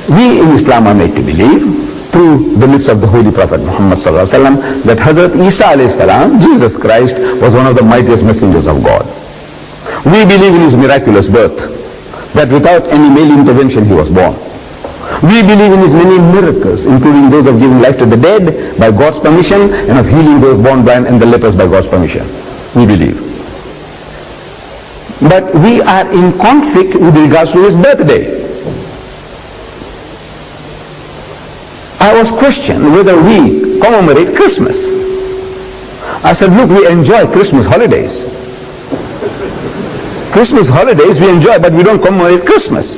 We in Islam are made to believe through the lips of the Holy Prophet Muhammad sallallahu alaihi wasallam that Hazrat Isa alayhi salam, Jesus Christ, was one of the mightiest messengers of God. We believe in his miraculous birth, that without any male intervention he was born. We believe in his many miracles, including those of giving life to the dead by God's permission and of healing those born blind and the lepers by God's permission. We believe. But we are in conflict with regards to his birthday. I was questioned whether we commemorate Christmas. I said, look, we enjoy Christmas holidays. Christmas holidays we enjoy, but we don't commemorate Christmas.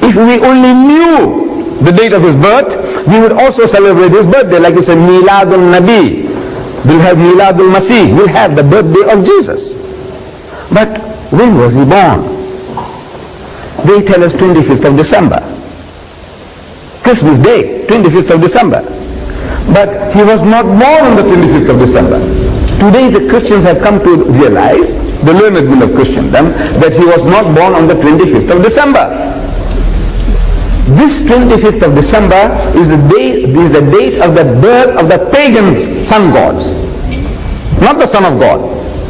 If we only knew the date of his birth, we would also celebrate his birthday, like we say Miladul Nabi. We'll have Miladul Masih. We'll have the birthday of Jesus. But when was he born? They tell us 25th of December. Christmas Day, 25th of December. But he was not born on the 25th of December. Today the Christians have come to realize, the learned men of Christendom, that he was not born on the 25th of December. This 25th of December is the date of the birth of the pagans' sun gods. Not the Son of God.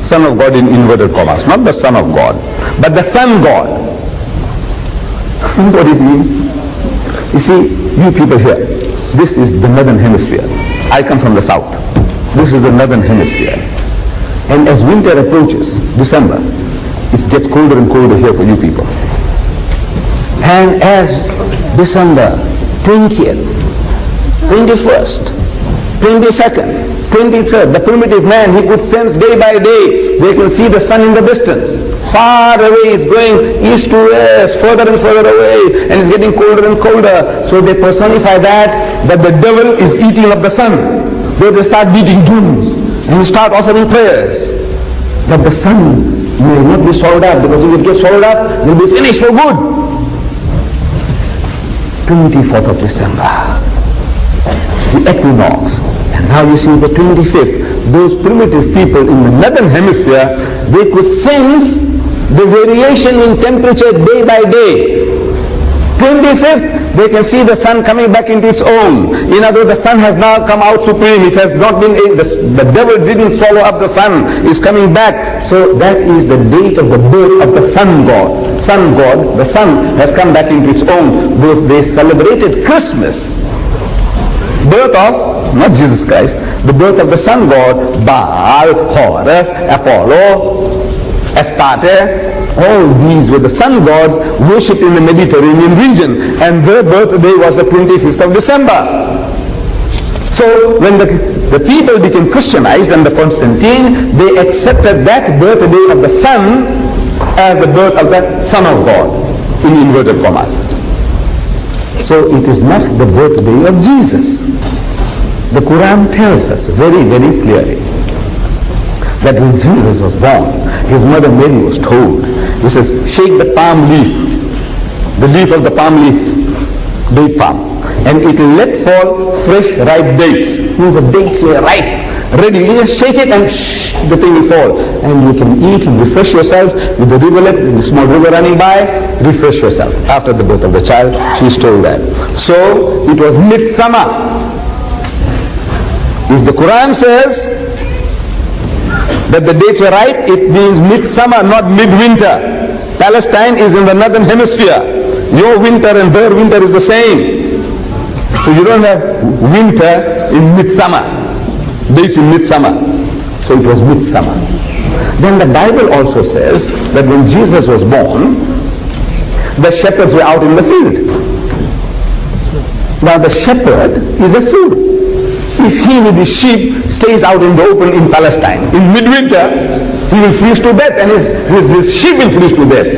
Son of God in inverted commas. Not the Son of God, but the sun god. What it means? You see, you people here, this is the northern hemisphere. I come from the south. This is the northern hemisphere. And as winter approaches, December, it gets colder and colder here for you people. And as December 20th, 21st, 22nd, 23rd, the primitive man, he could sense day by day, they can see the sun in the distance. Far away, it's going east to west, further and further away, and it's getting colder and colder. So they personify that the devil is eating up the sun. They start beating drums and start offering prayers that the sun may not be swallowed up, because if it gets swallowed up, they'll be finished for good. 24th of December, the equinox. And now you see the 25th. Those primitive people in the northern hemisphere, they could sense the variation in temperature day by day. 25th, they can see the sun coming back into its own. In other words, the sun has now come out supreme. It has not been, the devil didn't swallow up the sun. It's coming back. So that is the date of the birth of the sun god. Sun god, the sun has come back into its own. They celebrated Christmas. Birth of, not Jesus Christ, the birth of the sun god, Baal, Horus, Apollo, Astarte. All these were the sun gods worshipped in the Mediterranean region, and their birthday was the 25th of December. So when the people became Christianized under Constantine, they accepted that birthday of the sun as the birth of the Son of God, in inverted commas. So it is not the birthday of Jesus. The Quran tells us very, very clearly that when Jesus was born, his mother Mary was told, he says, shake the palm leaf, the leaf of the palm leaf, date palm, and it will let fall fresh ripe dates. Means the dates were ripe, ready. You just shake it and the thing will fall. And you can eat and refresh yourself with the rivulet, with the small river running by, refresh yourself. After the birth of the child, she is told that. So it was midsummer. If the Quran says that the dates were ripe, it means midsummer, not midwinter. Palestine is in the northern hemisphere. Your winter and their winter is the same. So you don't have winter in midsummer. Dates in midsummer. So it was midsummer. Then the Bible also says that when Jesus was born, the shepherds were out in the field. Now the shepherd is a fool. If he with his sheep stays out in the open in Palestine, in midwinter, he will freeze to death and his sheep will freeze to death.